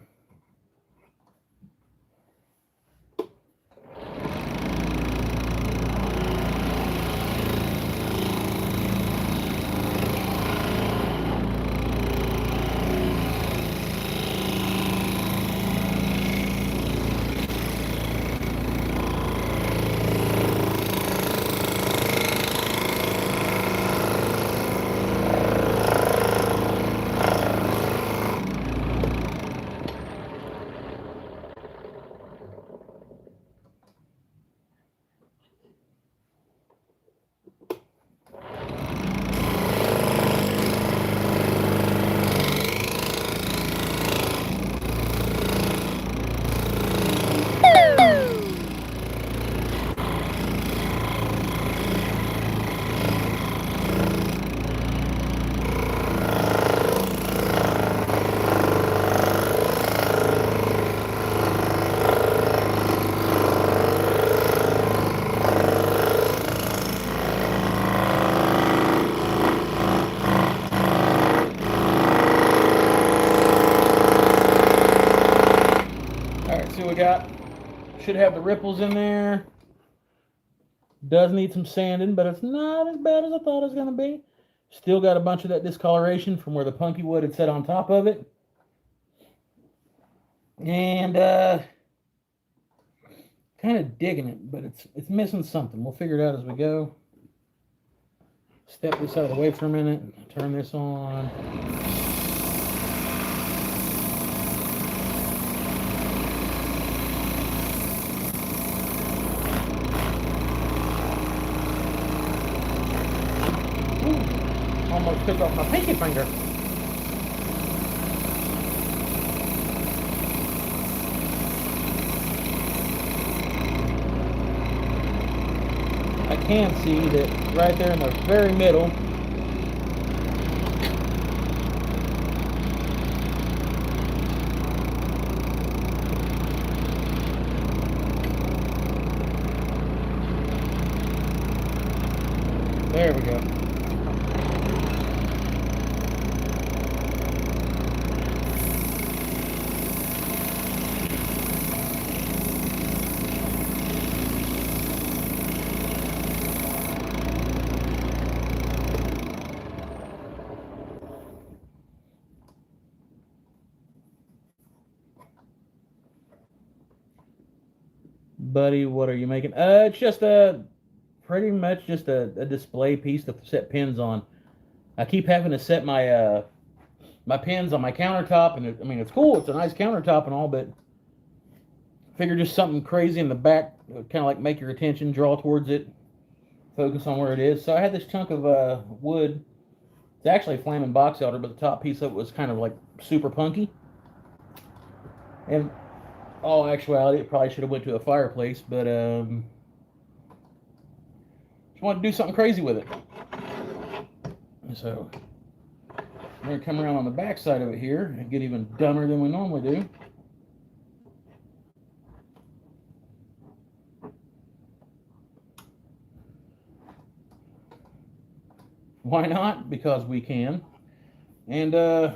We got, should have the ripples in there. Does need some sanding, but it's not as bad as I thought it was going to be. Still got a bunch of that discoloration from where the punky wood had set on top of it. And kind of digging it, but it's missing something. We'll figure it out as we go. Step this out of the way for a minute. Turn this on. Almost took off my pinky finger. I can see that right there in the very middle, there we go. Buddy, what are you making? It's just pretty much just a display piece to set pins on. I keep having to set my my pins on my countertop, and I mean, it's cool. It's a nice countertop and all, but figure just something crazy in the back, kind of like make your attention draw towards it, focus on where it is. So I had this chunk of wood. It's actually a flaming box elder, but the top piece of it was kind of like super punky. And all actuality, it probably should have went to a fireplace, but just wanted to do something crazy with it. So we're gonna come around on the back side of it here and get even dumber than we normally do. Why not? Because we can. And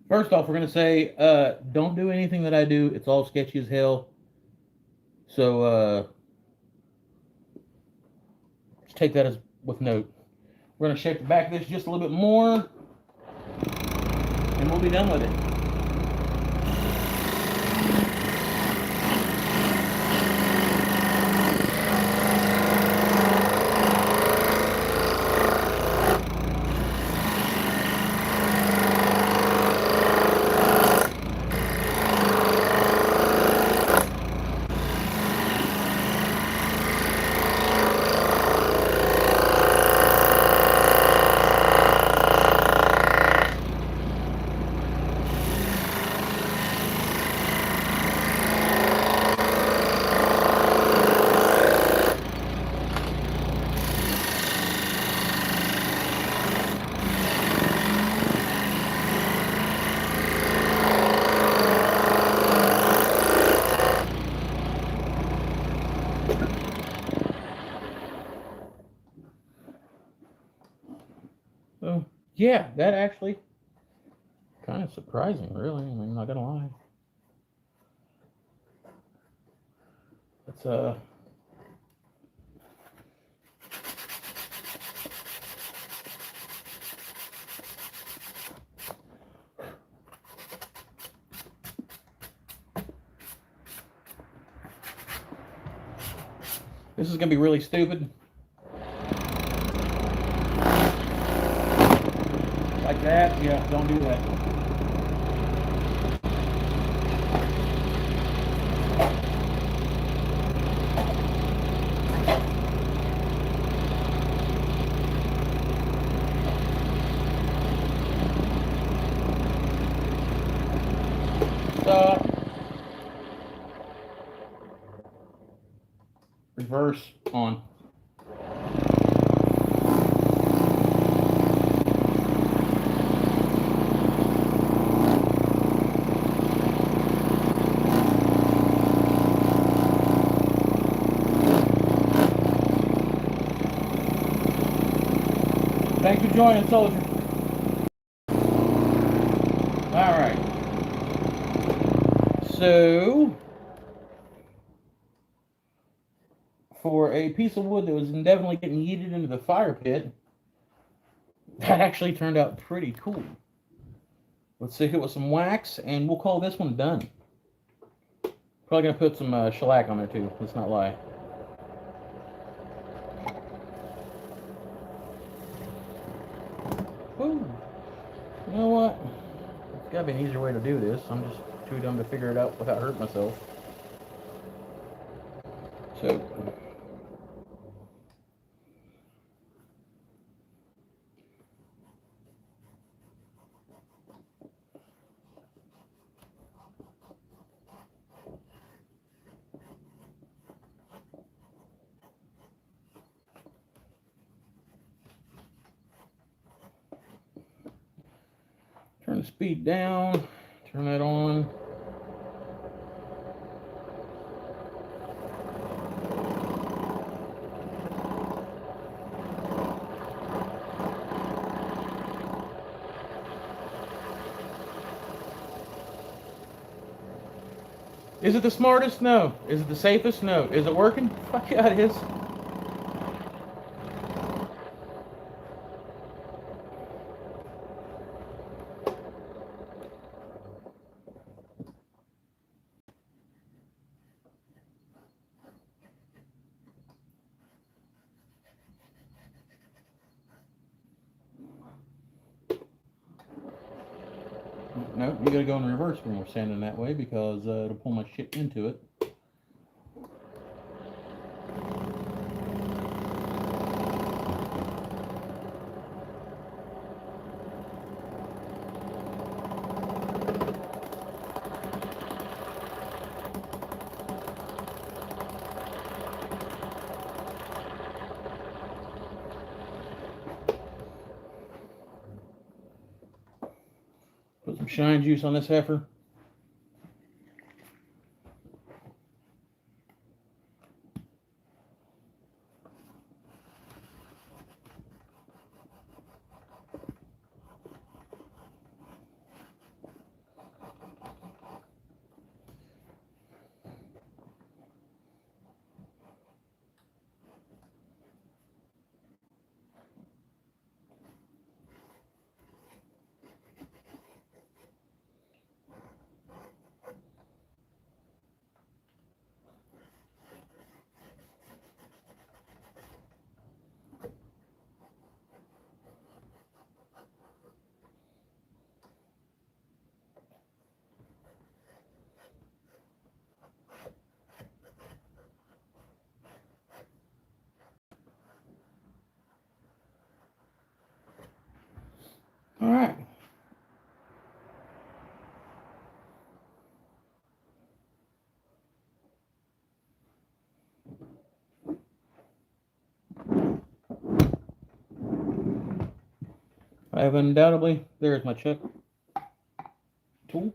first off, we're gonna say don't do anything that I do. It's all sketchy as hell. So just take that as with note. We're gonna shape the back of this just a little bit more, and we'll be done with it. So yeah, that actually kind of surprising, really. I mean, I'm not gonna lie. It's this is gonna be really stupid. Like that, yeah, don't do that. Stop. Reverse on. Thanks for joining, soldier. Alright. So, for a piece of wood that was indefinitely getting yeeted into the fire pit, that actually turned out pretty cool. Let's stick it with some wax, and we'll call this one done. Probably gonna put some shellac on there too, let's not lie. You know what? There's gotta be an easier way to do this. I'm just too dumb to figure it out without hurting myself. So, turn the speed down, turn that on. Is it the smartest? No. Is it the safest? No. Is it working? Fuck yeah, it is. No, you gotta go in reverse when we're sanding that way because it'll pull my shit into it. Put some shine juice on this heifer. All right. I have undoubtedly, there's my check tool.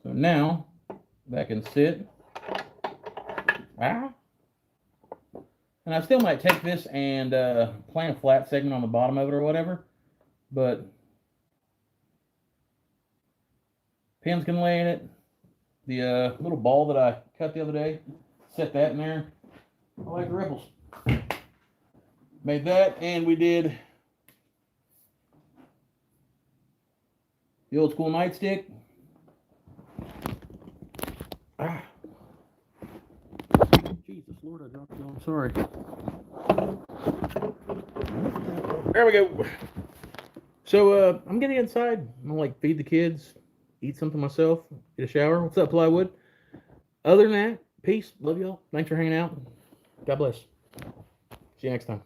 So now that can sit. Ah. And I still might take this and plant a flat segment on the bottom of it or whatever, but pins can lay in it. The little ball that I cut the other day, set that in there. I like the ripples. Made that, and we did the old school nightstick. Ah. Jesus Lord, I dropped it. I'm sorry. There we go. So I'm getting inside. I'm gonna like feed the kids, eat something myself, get a shower. What's up, Plywood? Other than that, peace. Love y'all. Thanks for hanging out. God bless. See you next time.